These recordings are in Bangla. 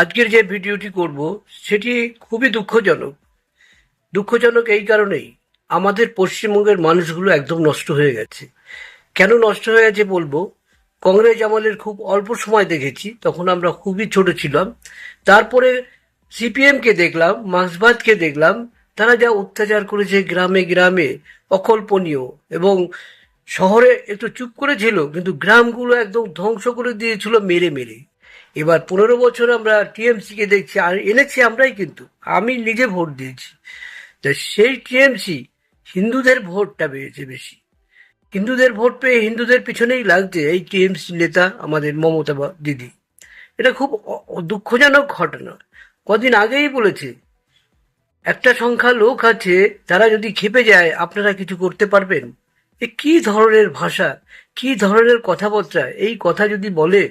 আজকের যে ভিডিওটি করব সেটি খুবই দুঃখজনক এই কারণেই আমাদের পশ্চিমবঙ্গের মানুষগুলো একদম নষ্ট হয়ে গেছে। কেন নষ্ট হয়ে গেছে বলবো, কংগ্রেস আমলের খুব অল্প সময় দেখেছি, তখন আমরা খুবই ছোট ছিলাম। তারপরে সিপিএমকে দেখলাম, মার্ক্সবাদকে দেখলাম, তারা যা অত্যাচার করেছে গ্রামে গ্রামে অকল্পনীয়। এবং শহরে একটু চুপ করেছিল, কিন্তু গ্রামগুলো একদম ধ্বংস করে দিয়েছিল মেরে মেরে। এবার 15 বছর আমরা টিএমসিকে দেখছি, আর এনেছি আমরাই, কিন্তু আমি নিজে ভোট দিয়েছি। তা সেই টিএমসি হিন্দুদের ভোটটা পেয়েছে বেশি, হিন্দুদের ভোট পেয়ে হিন্দুদের পিছনেই লাগছে এই টিএমসি নেতা আমাদের মমতা দিদি। এটা খুব দুঃখজনক ঘটনা। কদিন আগেই বলেছে একটা সংখ্যা লোক আছে, তারা যদি খেপে যায় আপনারা কিছু করতে পারবেন। এ কি ধরনের ভাষা, কি ধরনের কথাবার্তা! এই কথা যদি বলে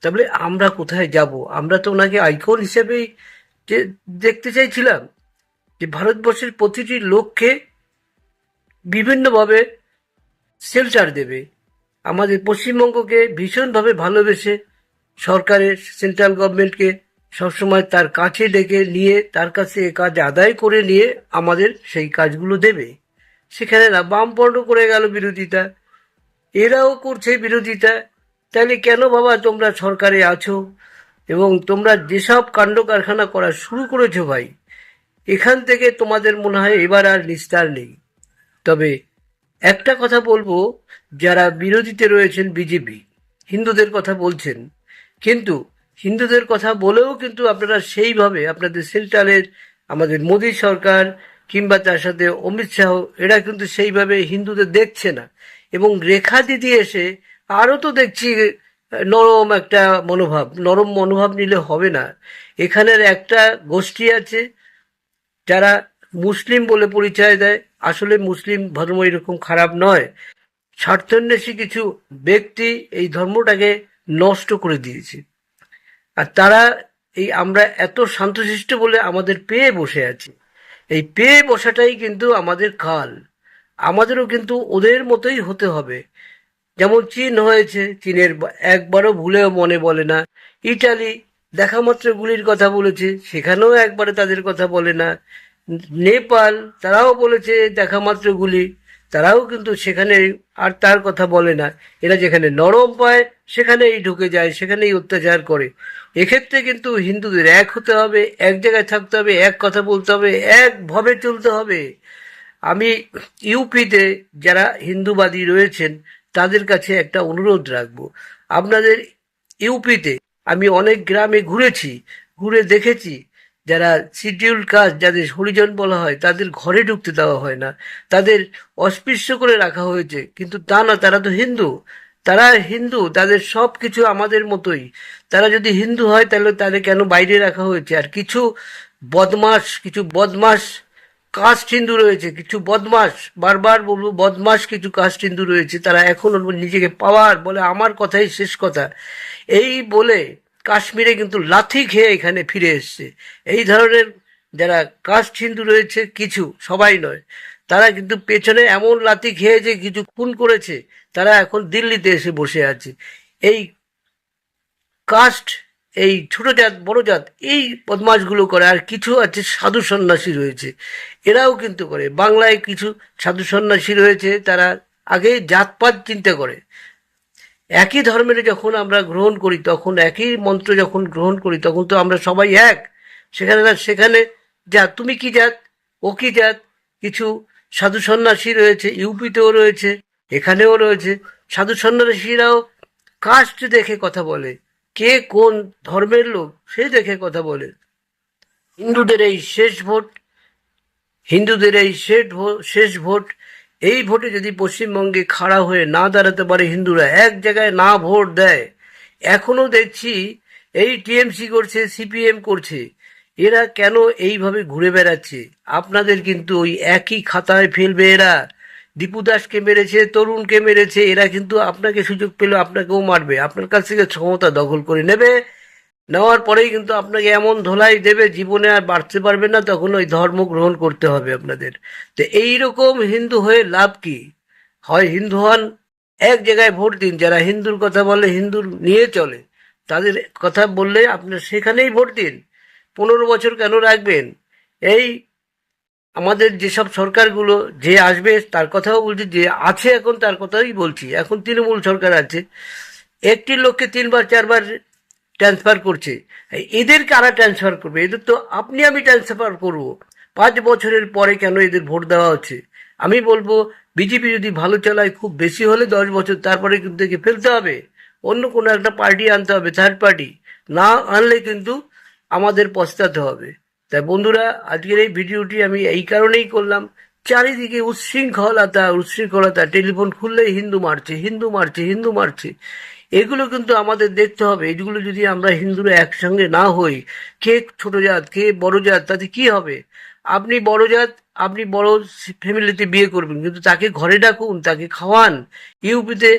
তাহলে আমরা কোথায় যাব? আমরা তো ওনাকে আইকন হিসেবেই যে দেখতে চাইছিলাম, যে ভারতবর্ষের প্রতিটি লোককে বিভিন্নভাবে শেল্টার দেবে। আমাদের পশ্চিমবঙ্গকে ভীষণভাবে ভালোবেসে সরকারের, সেন্ট্রাল গভর্নমেন্টকে সবসময় তার কাছে ডেকে নিয়ে তার কাছে এ কাজ আদায় করে নিয়ে আমাদের সেই কাজগুলো দেবে। সেখানে না বামপন্ড করে গেল বিরোধিতা, এরাও করছে বিরোধিতা। তাহলে কেন বাবা তোমরা সরকারে আছো এবং তোমরা যেসব কাণ্ড কারখানা করা শুরু করেছো ভাই, এখান থেকে তোমাদের মনে হয় এবার আর নিস্তার নেই। তবে একটা কথা বলবো, যারা বিরোধীতে রয়েছেন বিজেপি, হিন্দুদের কথা বলছেন, কিন্তু হিন্দুদের কথা বলেও কিন্তু আপনারা সেইভাবে আপনাদের সেন্ট্রালের আমাদের মোদী সরকার কিংবা তার সাথে অমিত শাহ, এরা কিন্তু সেইভাবে হিন্দুদের দেখছে না। এবং রেখা দিদি এসে আরও তো দেখছি নরম মনোভাব নিলে হবে না। এখানের একটা গোষ্ঠী আছে যারা মুসলিম বলে পরিচয় দেয়, আসলে মুসলিম ধর্ম এরকম খারাপ নয়। স্বার্থান্বেষী কিছু ব্যক্তি এই ধর্মটাকে নষ্ট করে দিয়েছে। আর তারা এই আমরা এত শান্তশিষ্ট বলে আমাদের পেয়ে বসে আছি। এই পেয়ে বসাটাই কিন্তু আমাদের কাল। আমাদেরও কিন্তু ওদের মতোই হতে হবে। যেমন চীন হয়েছে, চীনের একবারও ভুলেও মনে বলে না। ইটালি দেখামাত্র গুলির কথা বলেছে, সেখানেও একবারে তাদের কথা বলে না। নেপাল তারাও বলেছে দেখামাত্র গুলি, তারাও কিন্তু সেখানে আর তার কথা বলে না। এরা যেখানে নরম পায় সেখানেই ঢুকে যায়, সেখানেই অত্যাচার করে। এক্ষেত্রে কিন্তু হিন্দুদের এক হতে হবে, এক জায়গায় থাকতে হবে, এক কথা বলতে হবে, একভাবে চলতে হবে। আমি ইউপিতে যারা হিন্দুবাদী রয়েছেন তাদের কাছে একটা অনুরোধ রাখবো। আপনাদের ইউপিতে আমি অনেক গ্রামে ঘুরেছি, ঘুরে দেখেছি যারা শিডিউল কাস্ট, যাদের হরিজন বলা হয়, তাদের ঘরে ঢুকতে দেওয়া হয় না, তাদের অস্পৃশ্য করে রাখা হয়েছে। কিন্তু তা না, তারা তো হিন্দু, তাদের সব কিছু আমাদের মতোই। তারা যদি হিন্দু হয় তাহলে তাদের কেন বাইরে রাখা হয়েছে? আর কিছু বদমাস কাস্ট হিন্দু রয়েছে, কিছু বদমাস, বারবার বলবো বদমাস কিছু কাস্ট হিন্দু রয়েছে, তারা এখনো নিজেকে পাওয়ার বলে আমার কথাই শেষ কথা এই বলে কাশ্মীরে কিন্তু লাথি খেয়ে এখানে ফিরে এসছে। এই ধরনের যারা কাস্ট হিন্দু রয়েছে, কিছু, সবাই নয়, তারা কিন্তু পেছনে এমন লাথি খেয়েছে, কিছু খুন করেছে, তারা এখন দিল্লিতে এসে বসে আছে। এই কাস্ট, এই ছোট জাত বড় জাত, এই বদমাশগুলো করে। আর কিছু আছে সাধু সন্ন্যাসী রয়েছে, এরাও কিন্তু করে। বাংলায় কিছু সাধু সন্ন্যাসী রয়েছে, তারা আগে জাতপাত চিন্তা করে। একই ধর্মের যখন আমরা গ্রহণ করি, তখন একই মন্ত্র যখন গ্রহণ করি, তখন তো আমরা সবাই এক। সেখানে তুমি কি জাত, ও কি জাত। কিছু সাধু সন্ন্যাসী রয়েছে, ইউপিতেও রয়েছে, এখানেও রয়েছে। সাধু সন্ন্যাসীরাও কাস্ট দেখে কথা বলে, কে কোন ধর্মের লোক সে দেখে কথা বলে। হিন্দুদের এই শেষ ভোট, হিন্দুদের এই শেষ ভোট, এই ভোটে যদি পশ্চিমবঙ্গে খাড়া হয়ে না দাঁড়াতে পারে, হিন্দুরা এক জায়গায় না ভোট দেয়, এখনো দেখছি এই টিএমসি করছে, সিপিএম করছে, এরা কেন এইভাবে ঘুরে বেড়াচ্ছে? আপনাদের কিন্তু ওই একই খাতায় ফেলবে এরা। দীপু দাসকে মেরেছে, তরুণকে মেরেছে, এরা কিন্তু আপনাকে সুযোগ পেলে আপনাকেও মারবে, আপনার কাছ থেকে ক্ষমতা দখল করে নেবে। নেওয়ার পরেই কিন্তু আপনাকে এমন ধোলাই দেবে, জীবনে আর বাড়তে পারবে না, তখন ওই ধর্ম গ্রহণ করতে হবে আপনাদের। তো এইরকম হিন্দু হয়ে লাভ কি? হয় হিন্দু হন, এক জায়গায় ভোট দিন, যারা হিন্দুর কথা বলে, হিন্দুর নিয়ে চলে, তাদের কথা বললে আপনার সেখানেই ভোট দিন। 15 বছর কেন রাখবেন? এই আমাদের যেসব সরকারগুলো যে আসবে তার কথাও বলছি, যে আছে এখন তার কথাই বলছি। এখন তৃণমূল সরকার আছে, একটি লোককে 3 বার 4 বার ট্রান্সফার করছে। এদের কারা ট্রান্সফার করবে? এদের তো আপনি আমি ট্রান্সফার করব। 5 বছরের পরে কেন এদের ভোট দেওয়া হচ্ছে? আমি বলবো বিজেপি যদি ভালো চালায়, খুব বেশি হলে 10 বছর, তারপরে কিন্তু একে ফেলতে হবে, অন্য কোনো একটা পার্টি আনতে হবে, থার্ড পার্টি। না আনলে কিন্তু আমাদের পস্তাতে হবে। তাই বন্ধুরা, আজকের এই ভিডিওটি আমি এই কারণেই করলাম, চারিদিকে উচ্ছৃঙ্খলতা উচ্ছৃঙ্খলতা, টেলিফোন খুললেই হিন্দু মারছে, হিন্দু মারছে, হিন্দু মারছে। এগুলো কিন্তু আমাদের দেখতে হবে। এগুলো যদি আমরা হিন্দুরা একসঙ্গে না হই, কে ছোট জাত কে বড় জাত, তাতে কি হবে? আপনি বড় জাত, আপনি বড় ফ্যামিলিতে বিয়ে করবেন, কিন্তু তাকে ঘরে ডাকুন, তাকে খাওয়ান। ইউপিতে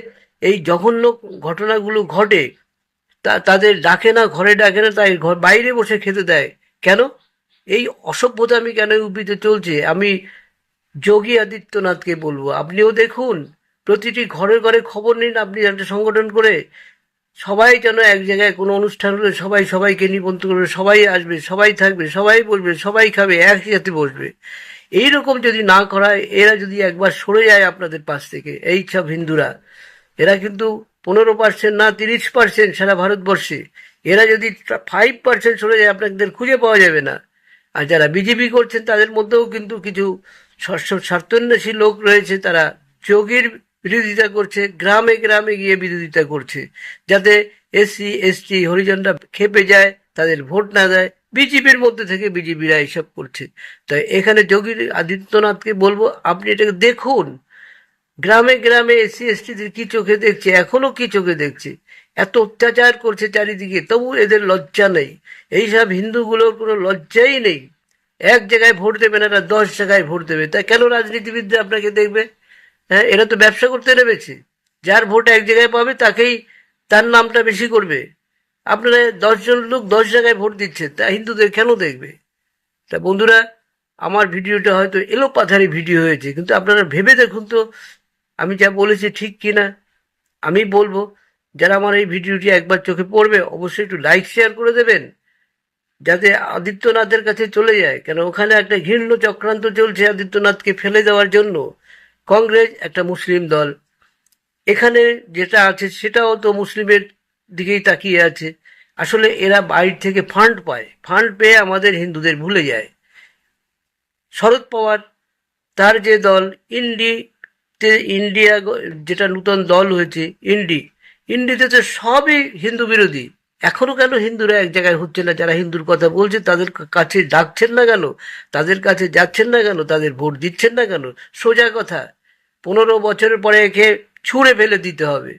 এই জঘন্য ঘটনাগুলো ঘটে, তাদের ডাকে না, ঘরে ডাকে না, তাই বাইরে বসে খেতে দেয়। কেন? এই অসভ্যতামি কেন ইউপিতে চলছে? আমি যোগী আদিত্যনাথকে বলবো, আপনিও দেখুন, প্রতিটি ঘরে ঘরে খবর নিন, আপনি একটা সংগঠন করে। সবাই যেন এক জায়গায় কোনো অনুষ্ঠান হলে সবাই সবাইকে নিমন্ত্রণ করবে, সবাই আসবে, সবাই থাকবে, সবাই বলবে, সবাই খাবে, একসাথে বসবে। এইরকম যদি না করায়, এরা যদি একবার সরে যায় আপনাদের পাশ থেকে, এই সব হিন্দুরা, এরা কিন্তু 15% না 30% সারা ভারতবর্ষে, এরা যদি 5% সরে যায়, আপনাদের খুঁজে পাওয়া যাবে না। আর যারা বিজেপি করছেন তাদের মধ্যেও কিন্তু কিছু স্বার্থান্বেষী লোক রয়েছে, তারা যোগীর বিরোধিতা করছে, গ্রামে গ্রামে গিয়ে বিরোধিতা করছে, যাতে এসসি এসটি হরিজনরা খেপে যায়, তাদের ভোট না দেয়। বিজেপির মধ্যে থেকে বিজেপিরা এইসব করছে। তাই এখানে যোগী আদিত্যনাথকে বলবো, আপনি এটাকে দেখুন, গ্রামে গ্রামে এসসি এসটিদের কি চোখে দেখছে, এখনো কি চোখে দেখছে? এত অত্যাচার করছে চারিদিকে, তবু এদের লজ্জা নেই। এইসব হিন্দুগুলোর কোনো লজ্জাই নেই। এক জায়গায় ভোট দেবে না, এরা 10 জায়গায় ভোট দেবে। তা কেন রাজনীতিবিদরা আপনাকে দেখবে? হ্যাঁ, এরা তো ব্যবসা করতে নেমেছে। যার ভোট এক জায়গায় পাবে তাকেই, তার নামটা বেশি করবে। আপনারা 10 জন লোক 10 জায়গায় ভোট দিচ্ছে, তা হিন্দুদের কেন দেখবে? তা বন্ধুরা, আমার ভিডিওটা হয়তো এলোপাথারি ভিডিও হয়েছে, কিন্তু আপনারা ভেবে দেখুন তো আমি যা বলেছি ঠিক কিনা। আমি বলবো, যারা আমার এই ভিডিওটি একবার চোখে পড়বে, অবশ্যই একটু লাইক শেয়ার করে দেবেন, যাতে আদিত্যনাথের কাছে চলে যায়। কেন ওখানে একটা ঘৃণ্য চক্রান্ত চলছে আদিত্যনাথকে ফেলে দেওয়ার জন্য। কংগ্রেস একটা মুসলিম দল, এখানে যেটা আছে সেটাও তো মুসলিমের দিকেই তাকিয়ে আছে। আসলে এরা বাইরে থেকে ফান্ড পায়, ফান্ড পেয়ে আমাদের হিন্দুদের ভুলে যায়। শরদ পাওয়ার, তার যে দল ইন্ডিয়া, যেটা নূতন দল হয়েছে ইন্ডিতে তো সবই হিন্দু বিরোধী। এখনো কেন হিন্দুরা এক জায়গায় হচ্ছে না? যারা হিন্দুর কথা বলছে তাদের কাছে ডাকছেন না কেন? তাদের কাছে যাচ্ছেন না কেন? তাদের ভোট দিচ্ছেন না কেন? সোজা কথা, 15 বছরের পরে একে ছুঁড়ে ফেলে দিতে হবে।